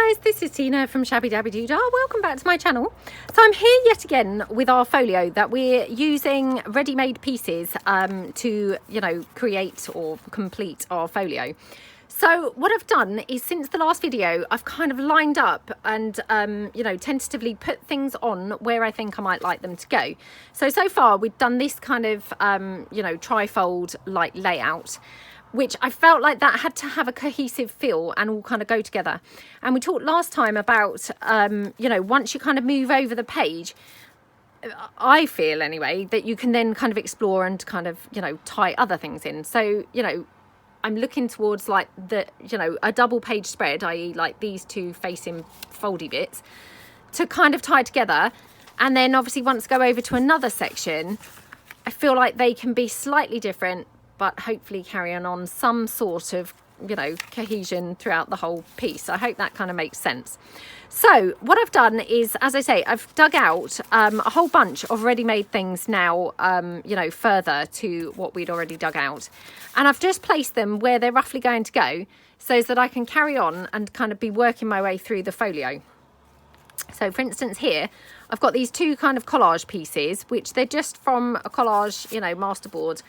Hi guys, this is Tina from Shabbydabbydoodah. Welcome back to my channel. So I'm here yet again with our folio that we're using ready-made pieces to, create or complete our folio. So what I've done is, since the last video, I've kind of lined up and, tentatively put things on where I think I might like them to go. So far we've done this kind of, trifold like layout, which I felt like that had to have a cohesive feel and all kind of go together. And we talked last time about, once you kind of move over the page, I feel anyway, that you can then kind of explore and kind of, tie other things in. So, I'm looking towards like a double page spread, i.e. like these two facing foldy bits, to kind of tie together. And then obviously once I go over to another section, I feel like they can be slightly different, but hopefully carrying on some sort of, cohesion throughout the whole piece. I hope that kind of makes sense. So what I've done is, as I say, I've dug out a whole bunch of ready-made things now, further to what we'd already dug out. And I've just placed them where they're roughly going to go so that I can carry on and kind of be working my way through the folio. So for instance here, I've got these two kind of collage pieces, which they're just from a collage, masterboard.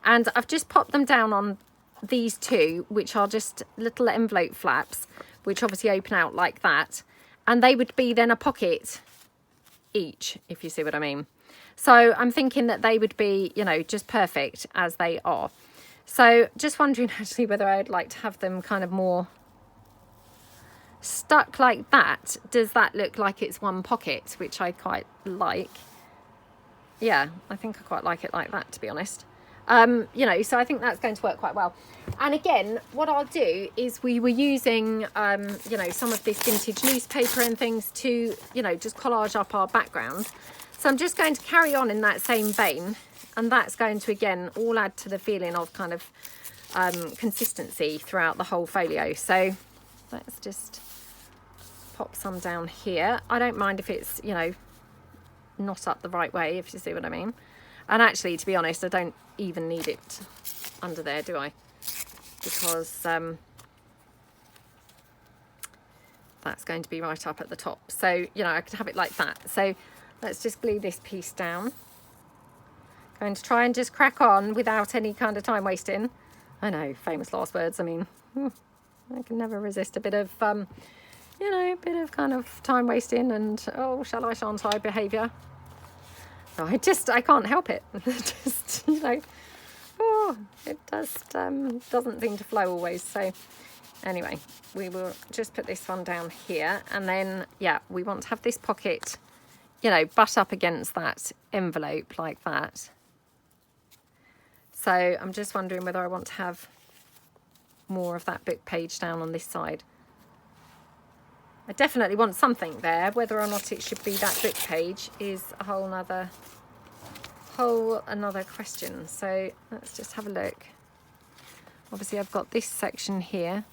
And I've just popped them down on these two, which are just little envelope flaps, which obviously open out like that. And they would be then a pocket each, if you see what I mean. So I'm thinking that they would be, just perfect as they are. So just wondering actually whether I'd like to have them kind of more stuck like that. Does that look like it's one pocket, which I quite like? Yeah, I think I quite like it like that, to be honest. So I think that's going to work quite well. And again, what I'll do is, we were using, some of this vintage newspaper and things to, just collage up our background. So I'm just going to carry on in that same vein. And that's going to, again, all add to the feeling of kind of consistency throughout the whole folio. So let's just pop some down here. I don't mind if it's, not up the right way, if you see what I mean. And actually, to be honest, I don't even need it under there, do I? Because that's going to be right up at the top. So, I could have it like that. So let's just glue this piece down. Going to try and just crack on without any kind of time wasting. I know, famous last words. I mean, I can never resist a bit of, bit of kind of time wasting and, oh, shall I, shan't I behaviour. I can't help it. Just, it just doesn't seem to flow always. So anyway, we will just put this one down here. And then, yeah, we want to have this pocket, butt up against that envelope like that. So I'm just wondering whether I want to have more of that book page down on this side. I definitely want something there. Whether or not it should be that book page is a whole another question. So let's just have a look. Obviously I've got this section here.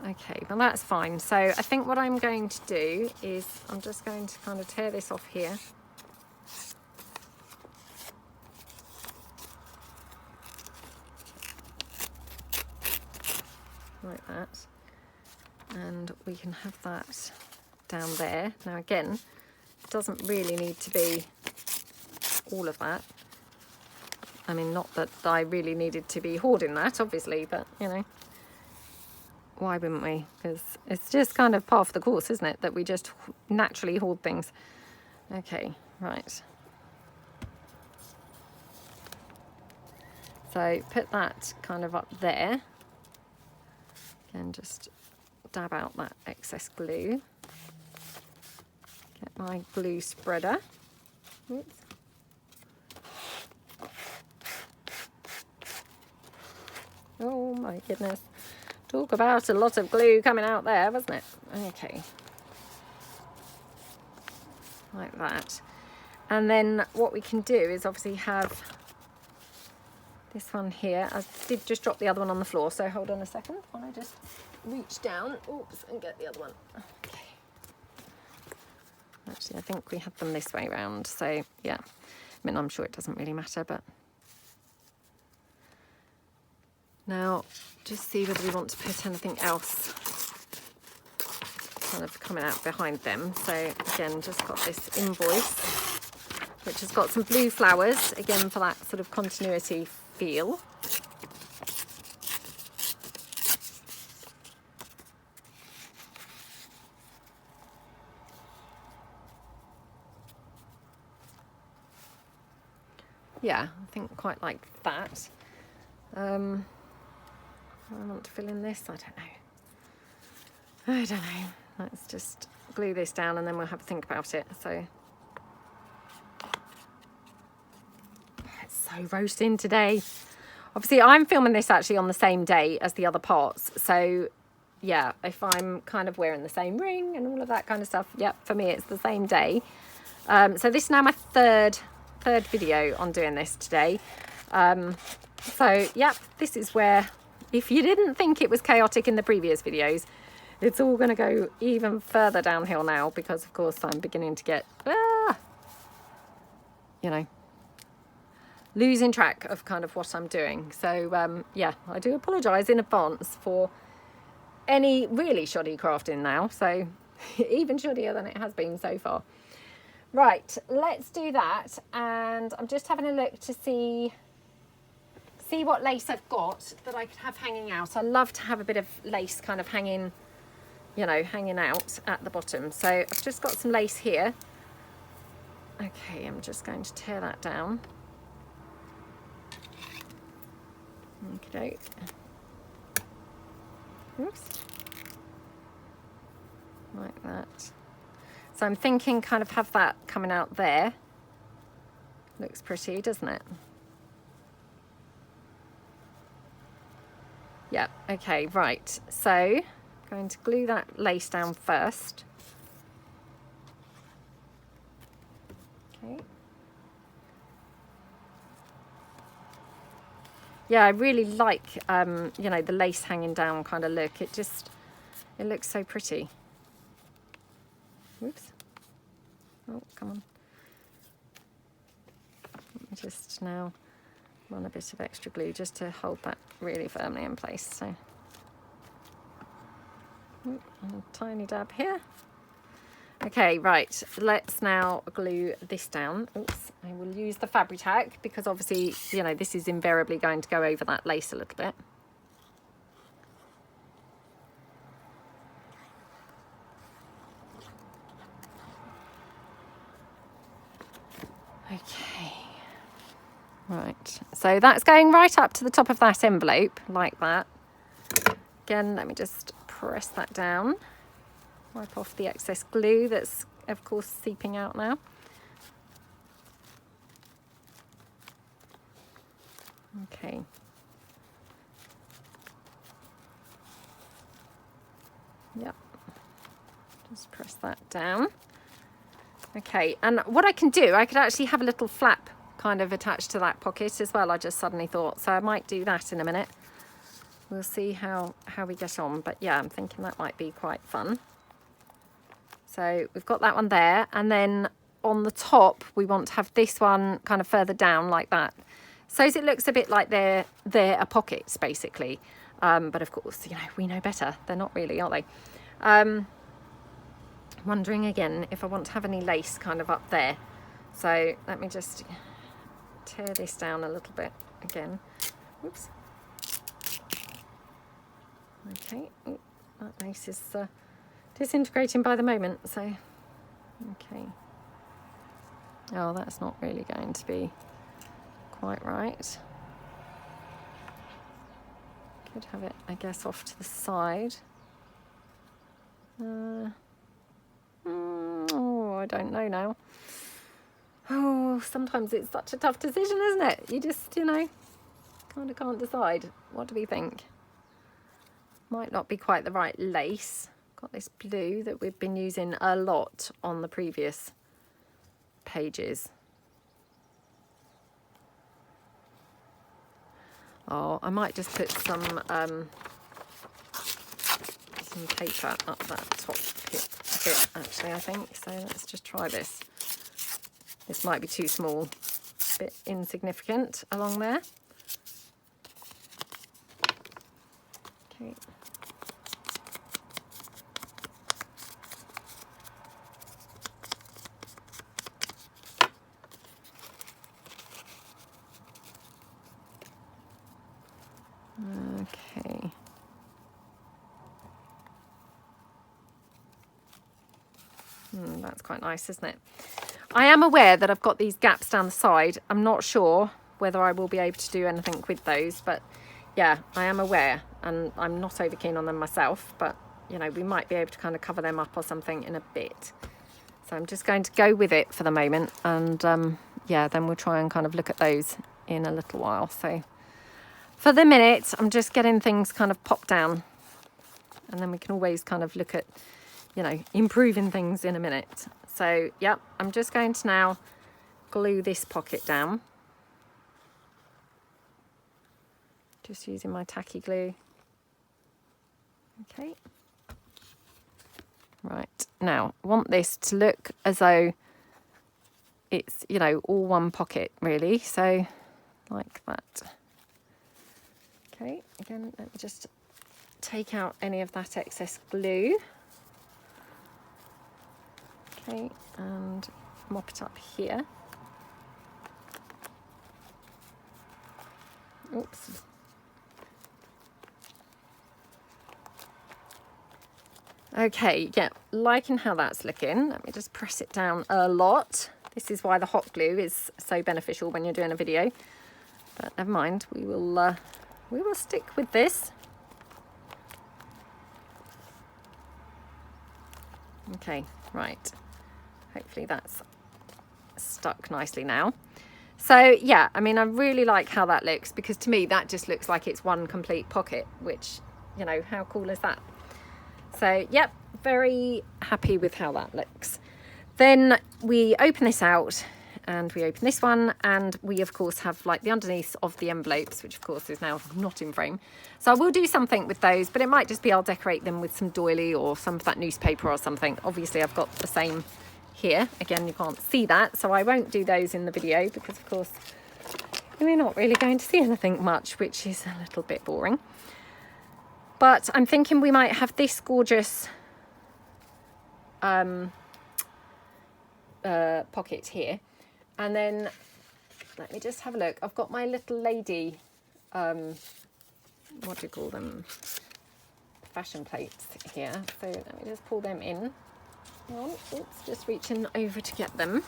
Okay, well that's fine. So I think what I'm going to do is, I'm just going to kind of tear this off here. Like that, and we can have that down there. Now again, it doesn't really need to be all of that. I mean, not that I really needed to be hoarding that, obviously, but why wouldn't we? Because it's just kind of part of the course, isn't it, that we just naturally hoard things. Okay, right. So put that kind of up there. And just dab out that excess glue. Get my glue spreader. Oops. Oh my goodness. Talk about a lot of glue coming out there, wasn't it? Okay. Like that. And then what we can do is obviously have this one here. I did just drop the other one on the floor, so hold on a second while I just reach down, oops, and get the other one. Okay. Actually, I think we had them this way round, so yeah. I mean, I'm sure it doesn't really matter, but Now, just see whether we want to put anything else kind of coming out behind them. So again, just got this invoice, which has got some blue flowers, again for that sort of continuity feel. Yeah, I think quite like that. I want to fill in this, I don't know. Let's just glue this down and then we'll have a think about it. So it's so roasting today. Obviously I'm filming this actually on the same day as the other parts, so yeah, if I'm kind of wearing the same ring and all of that kind of stuff, yep, for me it's the same day. So this is now my third video on doing this today. So yeah, this is where, if you didn't think it was chaotic in the previous videos, it's all going to go even further downhill now, because of course I'm beginning to get you know, losing track of kind of what I'm doing. So yeah, I do apologize in advance for any really shoddy crafting now, so even shoddier than it has been so far. Right, let's do that, and I'm just having a look to see what lace I've got that I could have hanging out. I love to have a bit of lace kind of hanging, you know, hanging out at the bottom. So I've just got some lace here. Okay, I'm just going to tear that down. Okay. Oops. Like that. So I'm thinking kind of have that coming out there. Looks pretty, doesn't it? Yeah, okay, right. So I'm going to glue that lace down first. Okay. Yeah, I really like, you know, the lace hanging down kind of look. It looks so pretty. Whoops. Oh, come on. Let me just now run a bit of extra glue just to hold that really firmly in place. So, a tiny dab here. Okay, right, let's now glue this down. Oops, I will use the Fabri-Tac because obviously, you know, this is invariably going to go over that lace a little bit. Okay, right, so that's going right up to the top of that envelope, like that. Again, let me just press that down, wipe off the excess glue that's, of course, seeping out now. Okay. Yep, just press that down. Okay, and what I can do, I could actually have a little flap kind of attached to that pocket as well, I just suddenly thought. So I might do that in a minute. We'll see how we get on. But yeah, I'm thinking that might be quite fun. So we've got that one there. And then on the top, we want to have this one kind of further down like that. So it looks a bit like they're pockets, basically. But of course, you know, we know better. They're not really, are they? Wondering again if I want to have any lace kind of up there. So let me just tear this down a little bit again. Whoops. Okay, oh, that lace is disintegrating by the moment, so okay. Oh, that's not really going to be quite right. Could have it, I guess, off to the side. Oh, I don't know now. Oh, sometimes it's such a tough decision, isn't it? You just, you know, kind of can't decide. What do we think? Might not be quite the right lace. Got this blue that we've been using a lot on the previous pages. Oh, I might just put some paper up that top bit actually, I think. So let's just try this. This might be too small, a bit insignificant along there. Okay. Okay. That's quite nice, isn't it? I am aware that I've got these gaps down the side. I'm not sure whether I will be able to do anything with those, but yeah, I am aware, and I'm not over keen on them myself, but you know, we might be able to kind of cover them up or something in a bit. So I'm just going to go with it for the moment, and yeah, then we'll try and kind of look at those in a little while. So for the minute, I'm just getting things kind of popped down, and then we can always kind of look at, you know, improving things in a minute. So yep, I'm just going to now glue this pocket down. Just using my tacky glue. Okay. Right, now I want this to look as though it's, you know, all one pocket really, so like that. Okay, again, let me just take out any of that excess glue. Okay, and mop it up here. Oops. Okay, yeah, liking how that's looking. Let me just press it down a lot. This is why the hot glue is so beneficial when you're doing a video. But never mind, we will stick with this. Okay, right. Hopefully that's stuck nicely now. So yeah, I mean, I really like how that looks, because to me that just looks like it's one complete pocket, which, you know, how cool is that? So yep, very happy with how that looks. Then we open this out, and we open this one, and we of course have like the underneath of the envelopes, which of course is now not in frame. So I will do something with those, but it might just be I'll decorate them with some doily or some of that newspaper or something. Obviously I've got the same here. Again, you can't see that, so I won't do those in the video, because of course we're not really going to see anything much, which is a little bit boring. But I'm thinking we might have this gorgeous pocket here, and then let me just have a look. I've got my little lady, what do you call them, fashion plates here, so let me just pull them in. Oh, oops, just reaching over to get them.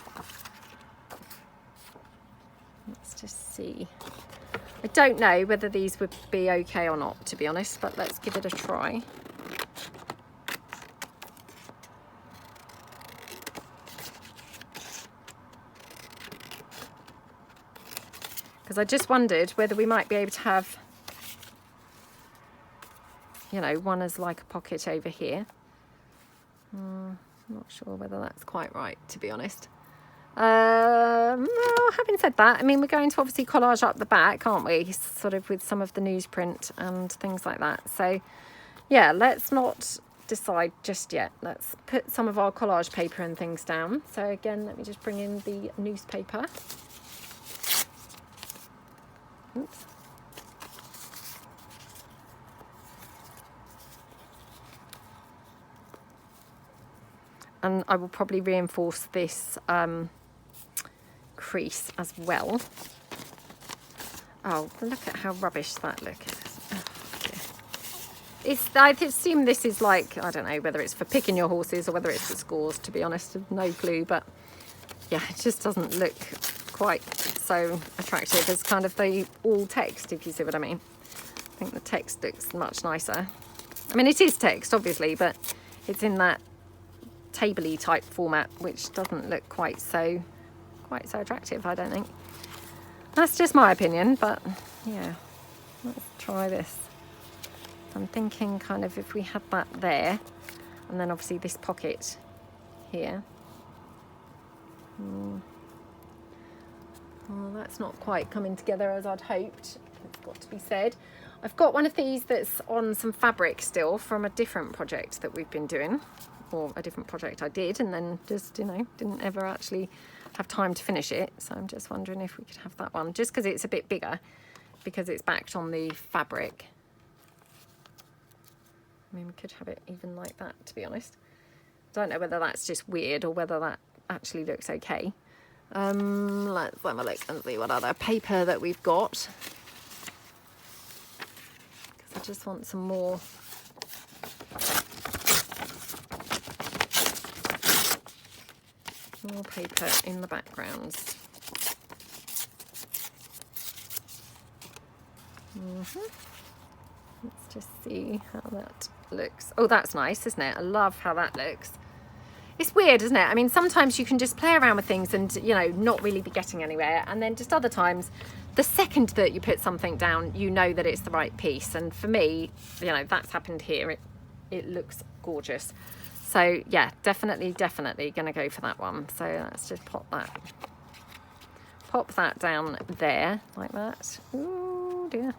Let's just see. I don't know whether these would be okay or not, to be honest, but let's give it a try. Because I just wondered whether we might be able to have, you know, one as like a pocket over here. Not sure whether that's quite right, to be honest. Well, having said that, I mean, we're going to obviously collage up the back, aren't we? Sort of with some of the newsprint and things like that. So yeah, let's not decide just yet. Let's put some of our collage paper and things down. So again, let me just bring in the newspaper. Oops. And I will probably reinforce this crease as well. Oh, look at how rubbish that looks. Oh, I assume this is like, I don't know whether it's for picking your horses or whether it's for scores, to be honest. No clue, but yeah, it just doesn't look quite so attractive as kind of the all text, if you see what I mean. I think the text looks much nicer. I mean, it is text, obviously, but it's in that tabley type format, which doesn't look quite so attractive, I don't think. That's just my opinion, but yeah, let's try this. I'm thinking kind of if we had that there, and then obviously this pocket here. Well, that's not quite coming together as I'd hoped, it's got to be said. I've got one of these that's on some fabric still from a different project that we've been doing, or a different project I did, and then just, you know, didn't ever actually have time to finish it. So I'm just wondering if we could have that one, just because it's a bit bigger, because it's backed on the fabric. I mean, we could have it even like that, to be honest. Don't know whether that's just weird or whether that actually looks okay. Let's have a look and see what other paper that we've got. Because I just want some more. More paper in the backgrounds. Let's just see how that looks. Oh, that's nice, isn't it? I love how that looks. It's weird, isn't it? I mean, sometimes you can just play around with things and, you know, not really be getting anywhere. And then just other times, the second that you put something down, you know that it's the right piece. And for me, you know, that's happened here. It looks gorgeous. So yeah, definitely gonna go for that one. So let's just pop that down there like that. Ooh dear.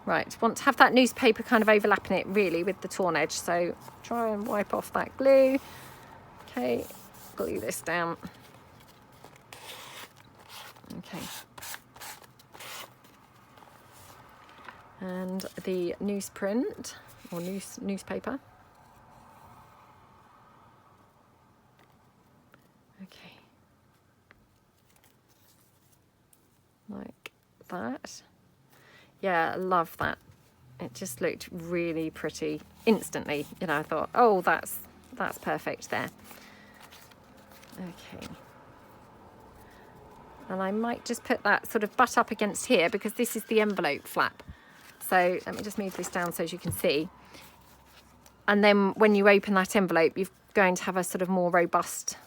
Right, want to have that newspaper kind of overlapping it really with the torn edge. So try and wipe off that glue. Okay, glue this down. Okay. And the newsprint or newspaper. Okay. Like that. Yeah, I love that. It just looked really pretty instantly. You know, I thought, oh, that's perfect there. Okay. And I might just put that sort of butt up against here because this is the envelope flap. So let me just move this down so as you can see. And then when you open that envelope, you're going to have a sort of more robust,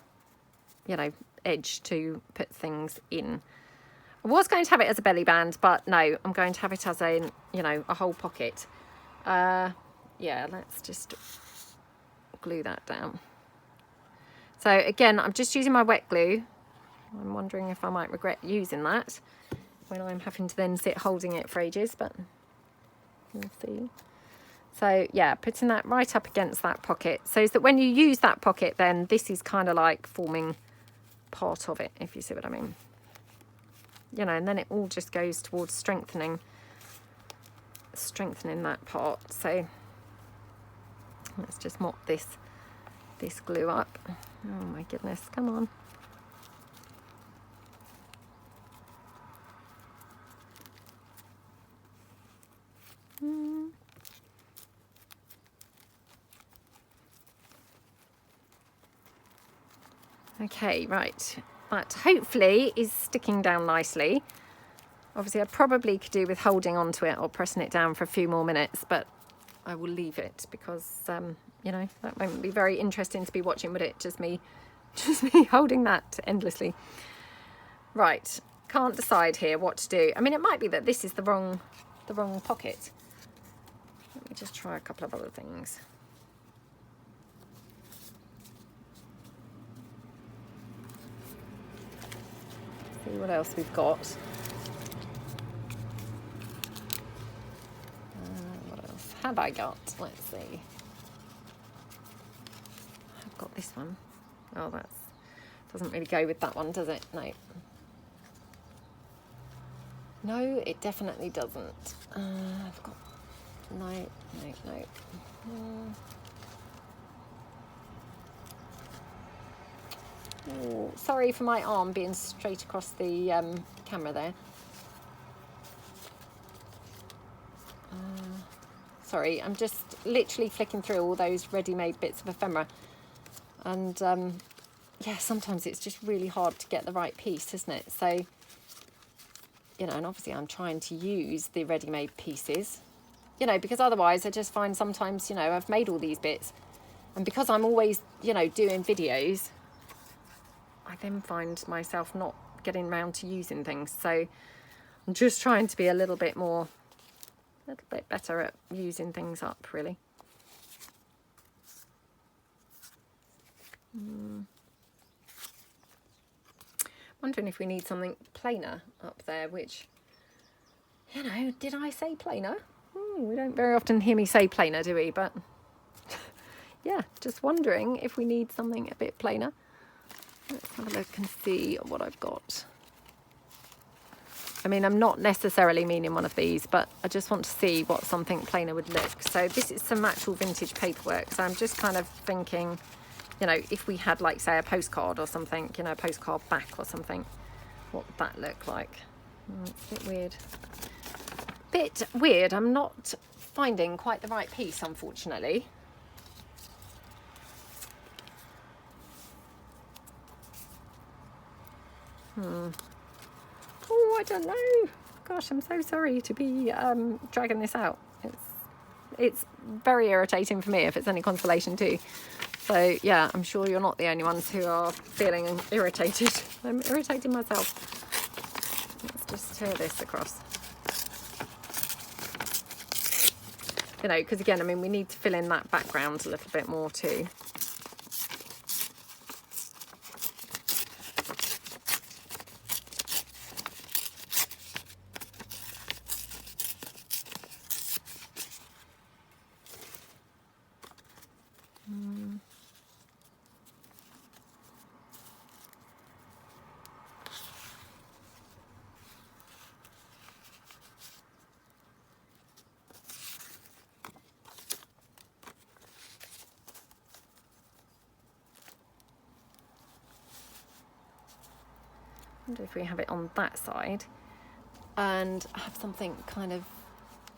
you know, edge to put things in. I was going to have it as a belly band, but no, I'm going to have it as a, you know, a whole pocket. Yeah, let's just glue that down. So again, I'm just using my wet glue. I'm wondering if I might regret using that when I'm having to then sit holding it for ages, but we'll see. So yeah, putting that right up against that pocket so that when you use that pocket, then this is kind of like forming part of it, if you see what I mean. You know, and then it all just goes towards strengthening that part. So let's just mop this glue up. Oh my goodness, come on. Okay, right. That hopefully is sticking down nicely. Obviously I probably could do with holding onto it or pressing it down for a few more minutes, but I will leave it because you know, that won't be very interesting to be watching, would it? Just me holding that endlessly. Right, can't decide here what to do. I mean, it might be that this is the wrong pocket. Let me just try a couple of other things. See what else we've got. What else have I got? Let's see. I've got this one. Oh, that doesn't really go with that one, does it? No. No, it definitely doesn't. I've got... No. Oh, sorry for my arm being straight across the camera there. Sorry, I'm just literally flicking through all those ready-made bits of ephemera. And yeah, sometimes it's just really hard to get the right piece, isn't it? So, you know, and obviously I'm trying to use the ready-made pieces, you know, because otherwise I just find sometimes, you know, I've made all these bits. And because I'm always, you know, doing videos, I then find myself not getting around to using things. So I'm just trying to be a little bit better at using things up, really. Wondering if we need something plainer up there, which, you know, did I say plainer? We don't very often hear me say plainer, do we? But yeah, just wondering if we need something a bit plainer. Let's have a look and see what I've got. I mean, I'm not necessarily meaning one of these, but I just want to see what something plainer would look. So this is some actual vintage paperwork. So I'm just kind of thinking, you know, if we had like, say, a postcard or something, you know, a postcard back or something, what would that look like? It's a bit weird. Bit weird. I'm not finding quite the right piece, unfortunately. Oh, I don't know. Gosh, I'm so sorry to be dragging this out. It's very irritating for me, if it's any consolation too. So yeah, I'm sure you're not the only ones who are feeling irritated. I'm irritating myself. Let's just tear this across. You know, because again, I mean, we need to fill in that background a little bit more too. I wonder if we have it on that side and have something kind of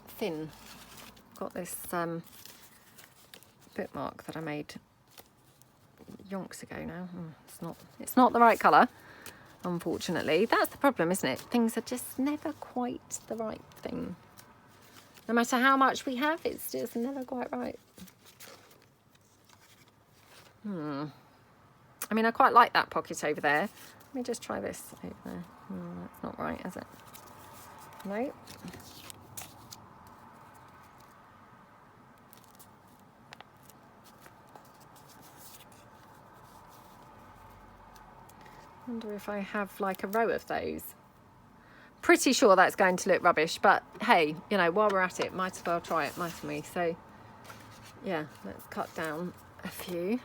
thin. Got this bookmark that I made yonks ago now. It's not the right colour, unfortunately. That's the problem, isn't it? Things are just never quite the right thing. No matter how much we have, it's just never quite right. I mean, I quite like that pocket over there. Let me just try this over there. That's not right, is it? No. Wonder if I have like a row of those. Pretty sure that's going to look rubbish, but hey, you know, while we're at it, might as well try it, mightn't we? So yeah, let's cut down a few.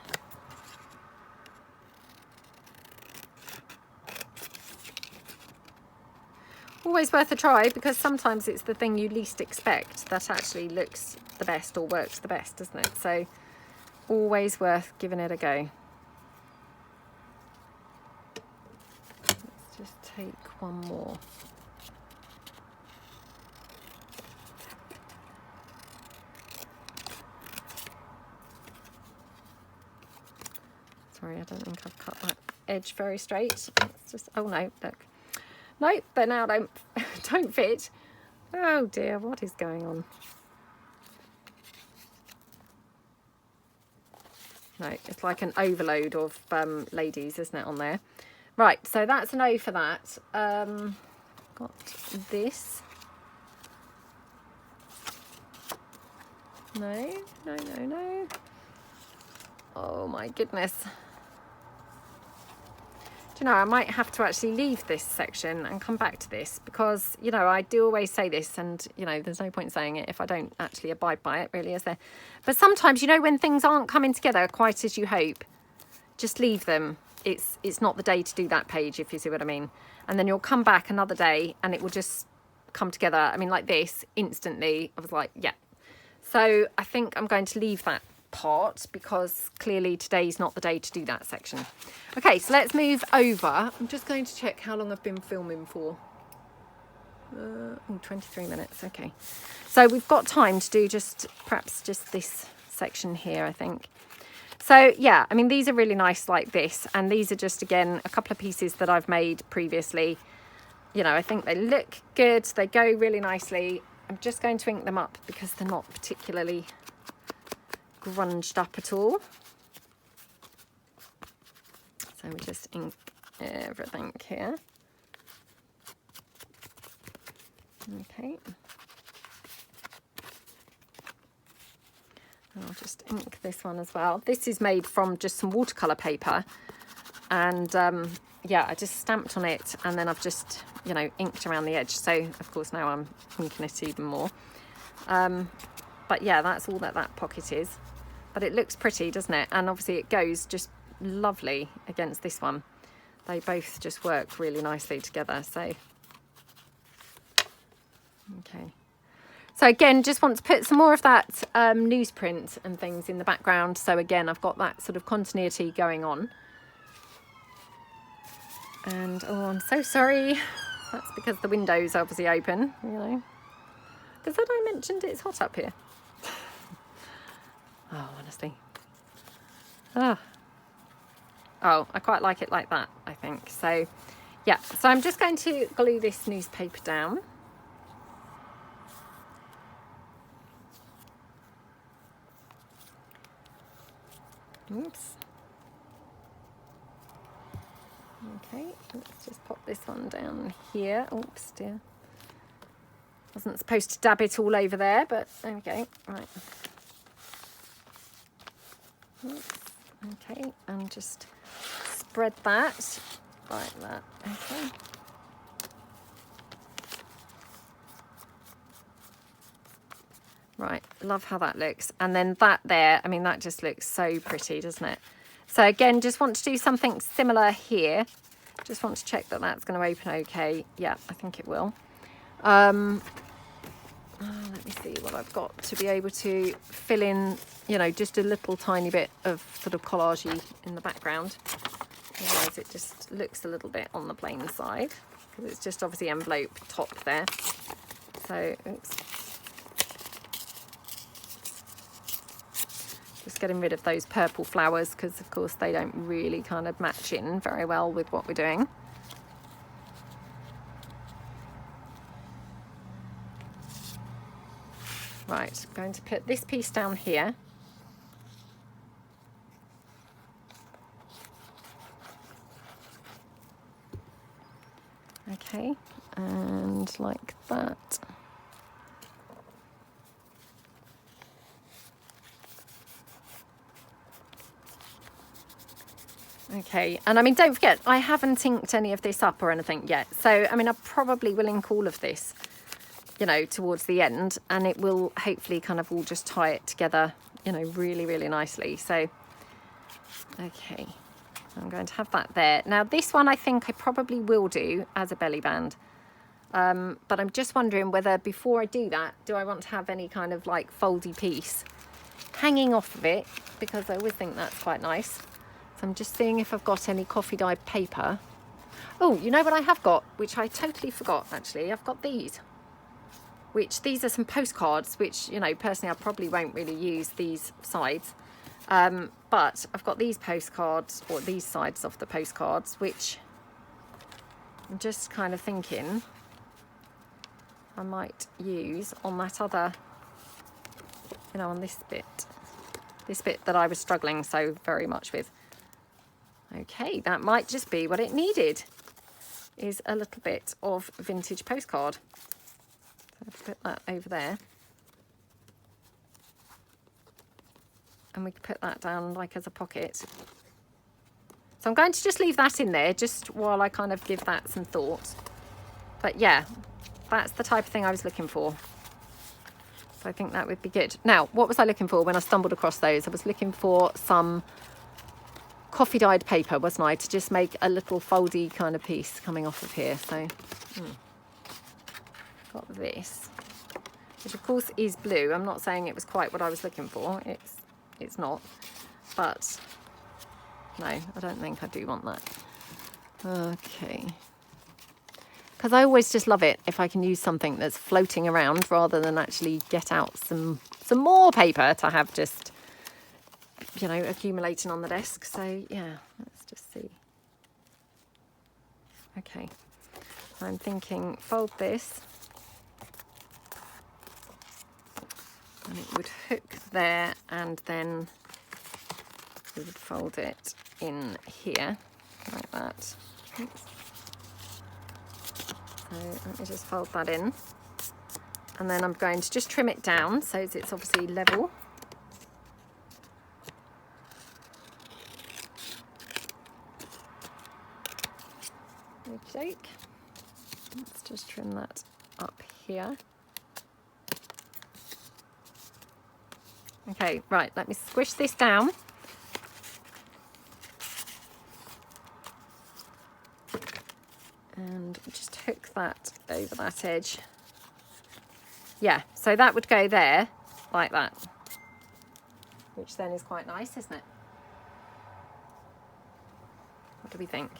Always worth a try, because sometimes it's the thing you least expect that actually looks the best or works the best, doesn't it? So always worth giving it a go. Let's just take one more. Sorry, I don't think I've cut that edge very straight. It's just, oh no, look. Nope, they now don't fit. Oh dear, what is going on? No, it's like an overload of ladies, isn't it, on there? Right, so that's an O for that. Got this. No. Oh my goodness. Do you know, I might have to actually leave this section and come back to this, because, you know, I do always say this, and, you know, there's no point saying it if I don't actually abide by it, really, is there? But sometimes, you know, when things aren't coming together quite as you hope, just leave them. It's not the day to do that page, if you see what I mean. And then you'll come back another day and it will just come together. I mean, like this, instantly, I was like, yeah. So I think I'm going to leave that part, because clearly today's not the day to do that section. Okay, so let's move over. I'm just going to check how long I've been filming for. 23 minutes. Okay, so we've got time to do perhaps just this section here, I think. So yeah, I mean, these are really nice like this, and these are just, again, a couple of pieces that I've made previously. You know, I think they look good, they go really nicely. I'm just going to ink them up because they're not particularly grunged up at all. So we just ink everything here. Okay. I'll just ink this one as well. This is made from just some watercolour paper, and yeah, I just stamped on it, and then I've just, you know, inked around the edge. So of course now I'm inking it even more. But yeah, that's all that pocket is. But it looks pretty, doesn't it? And obviously it goes just lovely against this one. They both just work really nicely together. So Okay. So again, just want to put some more of that newsprint and things in the background. So again, I've got that sort of continuity going on. And oh, I'm so sorry. That's because the window's obviously open, you know. Because had I mentioned it's hot up here? Oh, honestly. Oh, I quite like it like that, I think. So, yeah. So I'm just going to glue this newspaper down. Oops. Okay, let's just pop this one down here. Oops, dear. Wasn't supposed to dab it all over there, but there we go. Right. Oops. Okay, and just spread that like that. Okay. Right, love how that looks. And then that there, I mean, that just looks so pretty, doesn't it? So again, just want to do something similar here. Just want to check that that's going to open okay. Yeah, I think it will. Let me see what I've got to be able to fill in, you know, just a little tiny bit of sort of collage-y in the background. Otherwise it just looks a little bit on the plain side because it's just obviously envelope top there. So, oops. Just getting rid of those purple flowers because of course they don't really kind of match in very well with what we're doing. Right, I'm going to put this piece down here. Okay, and like that. Okay, and I mean, don't forget, I haven't inked any of this up or anything yet. So, I mean, I probably will ink all of this, you know, towards the end, and it will hopefully kind of all just tie it together, you know, really, really nicely. So, okay, I'm going to have that there. Now, this one I think I probably will do as a belly band. But I'm just wondering whether before I do that, do I want to have any kind of like foldy piece hanging off of it? Because I always think that's quite nice. So I'm just seeing if I've got any coffee dyed paper. Oh, you know what I have got, which I totally forgot actually. I've got these, which these are some postcards, which, you know, personally I probably won't really use these sides. But I've got these postcards, or these sides of the postcards, which I'm just kind of thinking I might use on that other, you know, on this bit that I was struggling so very much with. Okay, that might just be what it needed, is a little bit of vintage postcard. So I'll put that over there. And we can put that down like as a pocket. So I'm going to just leave that in there just while I kind of give that some thought. But yeah, that's the type of thing I was looking for. So I think that would be good. Now, what was I looking for when I stumbled across those? I was looking for some coffee dyed paper, wasn't I, to just make a little foldy kind of piece coming off of here. So got this, which of course is blue. I'm not saying it was quite what I was looking for. It's not, but no, I don't think I do want that. Okay, because I always just love it if I can use something that's floating around rather than actually get out some more paper to have just, you know, accumulating on the desk. So yeah, let's just see. Okay, so I'm thinking fold this, and it would hook there, and then we would fold it in here like that. Oops. So let me just fold that in, and then I'm going to just trim it down so it's obviously level. Okay, let's just trim that up here. Okay, right, let me squish this down. And just hook that over that edge. yeah, so that would go there like that, which then is quite nice, isn't it? What do we think?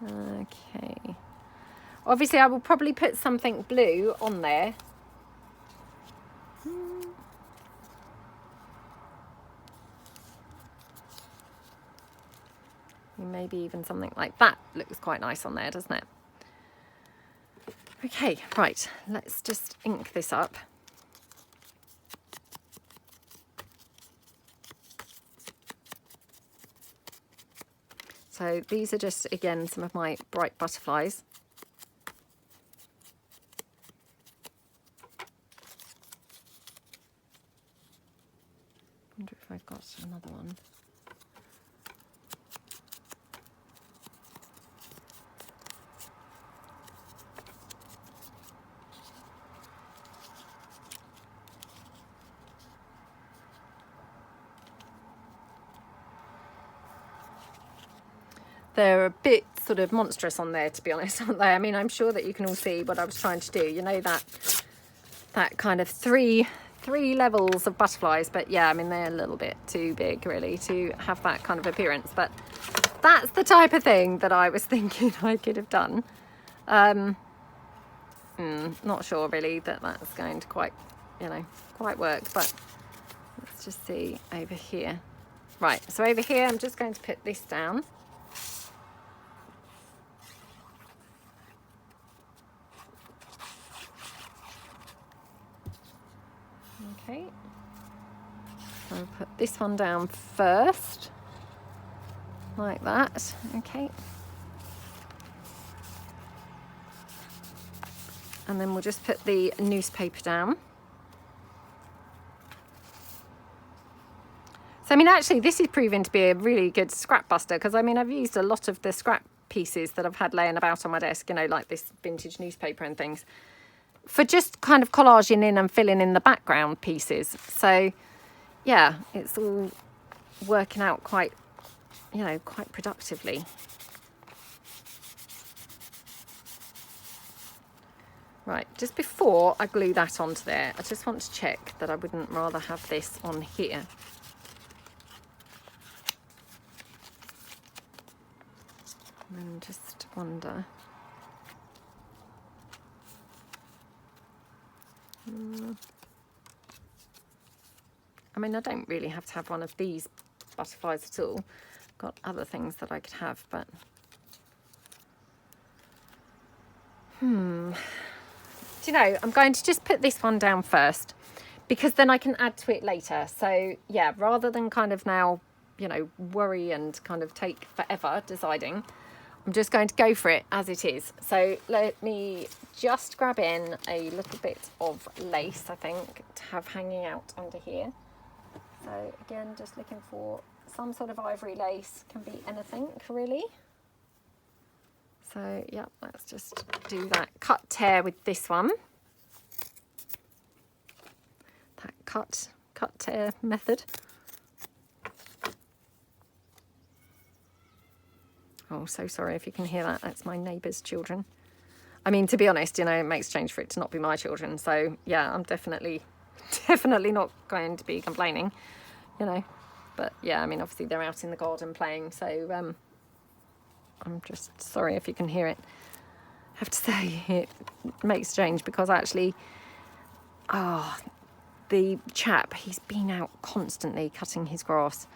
Okay. Obviously, I will probably put something blue on there. Maybe even something like that looks quite nice on there, doesn't it? Okay, right, let's just ink this up. So these are just, again, some of my bright butterflies. Wonder if I've got another one. They're a bit sort of monstrous on there, to be honest, aren't they? I mean, I'm sure that you can all see what I was trying to do. You know, that kind of three levels of butterflies. But yeah, I mean, they're a little bit too big, really, to have that kind of appearance. But that's the type of thing that I was thinking I could have done. Not sure, really, that that's going to quite work. But let's just see over here. Right, so over here, I'm just going to put this down. Okay, I'll put this one down first, like that. Okay, and then we'll just put the newspaper down. So I mean, actually this is proving to be a really good scrap buster, because I mean, I've used a lot of the scrap pieces that I've had laying about on my desk, you know, like this vintage newspaper and things, for just kind of collaging in and filling in the background pieces. So yeah, it's all working out quite, you know, quite productively. Right, just before I glue that onto there, I just want to check that I wouldn't rather have this on here. And just wonder. I mean, I don't really have to have one of these butterflies at all. Got other things that I could have, but do you know, I'm going to just put this one down first, because then I can add to it later. So yeah, rather than kind of now, you know, worry and kind of take forever deciding, I'm just going to go for it as it is. So let me just grab in a little bit of lace, I think, to have hanging out under here. So again, just looking for some sort of ivory lace, can be anything really. So yeah, let's just do that cut tear with this one. That cut tear method. Oh, so sorry if you can hear that. That's my neighbour's children. I mean, to be honest, you know, it makes change for it to not be my children. So yeah, I'm definitely not going to be complaining, you know. But yeah, I mean, obviously they're out in the garden playing. So I'm just sorry if you can hear it. I have to say it makes change, because actually, the chap, he's been out constantly cutting his grass.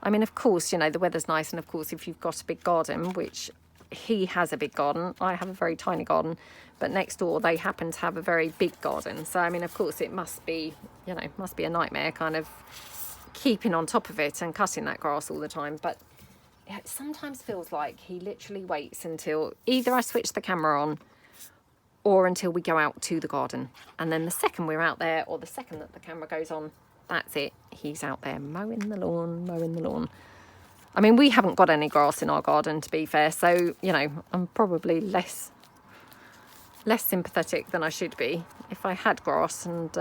I mean, of course, you know, the weather's nice, and of course, if you've got a big garden, which he has a big garden, I have a very tiny garden, but next door they happen to have a very big garden. So, I mean, of course, it must be, you know, must be a nightmare kind of keeping on top of it and cutting that grass all the time. But it sometimes feels like he literally waits until either I switch the camera on or until we go out to the garden. And then the second we're out there, or the second that the camera goes on, that's it. He's out there mowing the lawn. I mean, we haven't got any grass in our garden, to be fair. So, you know, I'm probably less sympathetic than I should be. If I had grass and,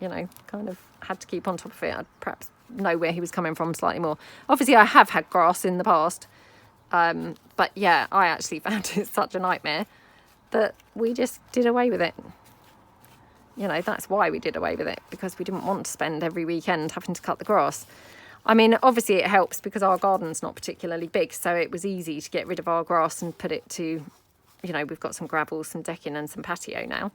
you know, kind of had to keep on top of it, I'd perhaps know where he was coming from slightly more. Obviously, I have had grass in the past. But yeah, I actually found it such a nightmare. that we just did away with it. You know, that's why we did away with it, because we didn't want to spend every weekend having to cut the grass. I mean, obviously it helps because our garden's not particularly big, so it was easy to get rid of our grass and put it to, you know, we've got some gravel, some decking and some patio now,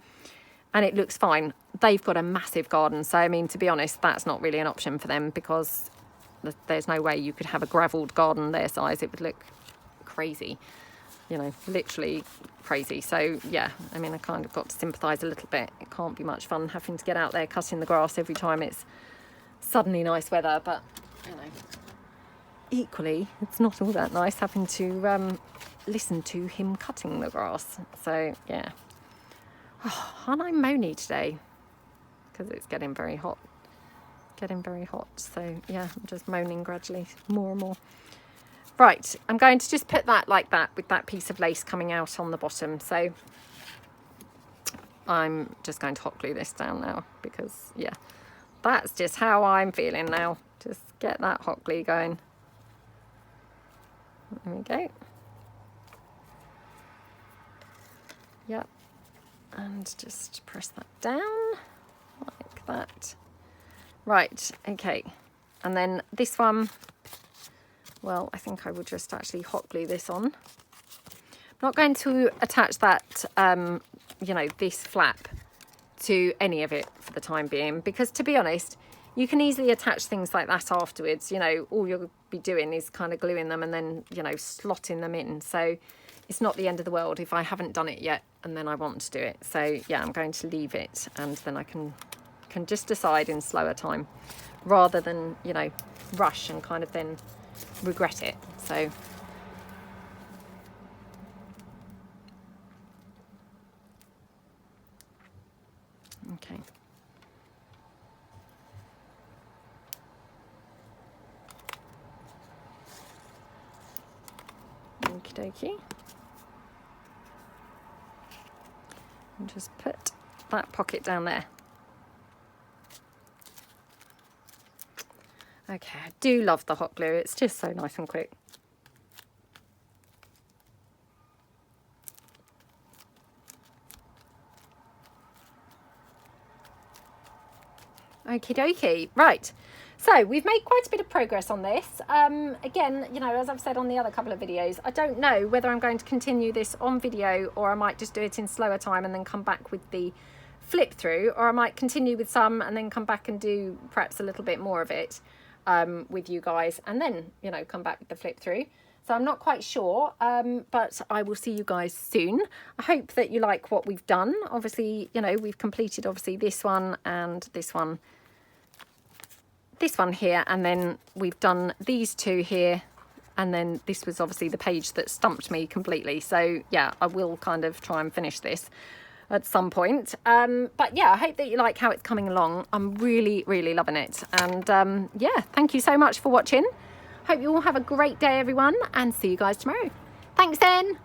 and it looks fine. They've got a massive garden, so I mean, to be honest, that's not really an option for them, because there's no way you could have a gravelled garden their size. It would look crazy, you know, literally crazy. So yeah, I mean, I kind of got to sympathise a little bit. It can't be much fun having to get out there cutting the grass every time it's suddenly nice weather, but you know, equally it's not all that nice having to listen to him cutting the grass. So yeah, aren't I moany today? Because it's getting very hot. So yeah, I'm just moaning gradually more and more. Right, I'm going to just put that like that with that piece of lace coming out on the bottom. So I'm just going to hot glue this down now, because yeah, that's just how I'm feeling now. Just get that hot glue going. There we go. Yep, and just press that down like that. Right, okay, and then this one, well, I think I will just actually hot glue this on. I'm not going to attach that, you know, this flap to any of it for the time being, because to be honest, you can easily attach things like that afterwards. You know, all you'll be doing is kind of gluing them and then, you know, slotting them in. So it's not the end of the world if I haven't done it yet and then I want to do it. So yeah, I'm going to leave it, and then I can just decide in slower time, rather than, you know, rush and kind of then regret it. So okay, okie dokie, and just put that pocket down there. Okay, I do love the hot glue. It's just so nice and quick. Okie dokie. Right, so we've made quite a bit of progress on this. Again, you know, as I've said on the other couple of videos, I don't know whether I'm going to continue this on video, or I might just do it in slower time and then come back with the flip through, or I might continue with some and then come back and do perhaps a little bit more of it with you guys, and then, you know, come back with the flip through. So I'm not quite sure, but I will see you guys soon. I hope that you like what we've done. Obviously, you know, we've completed obviously this one and this one here, and then we've done these two here, and then this was obviously the page that stumped me completely. So yeah, I will kind of try and finish this at some point, but yeah, I hope that you like how it's coming along. I'm really loving it, and yeah, thank you so much for watching. Hope you all have a great day, everyone, and see you guys tomorrow. Thanks then.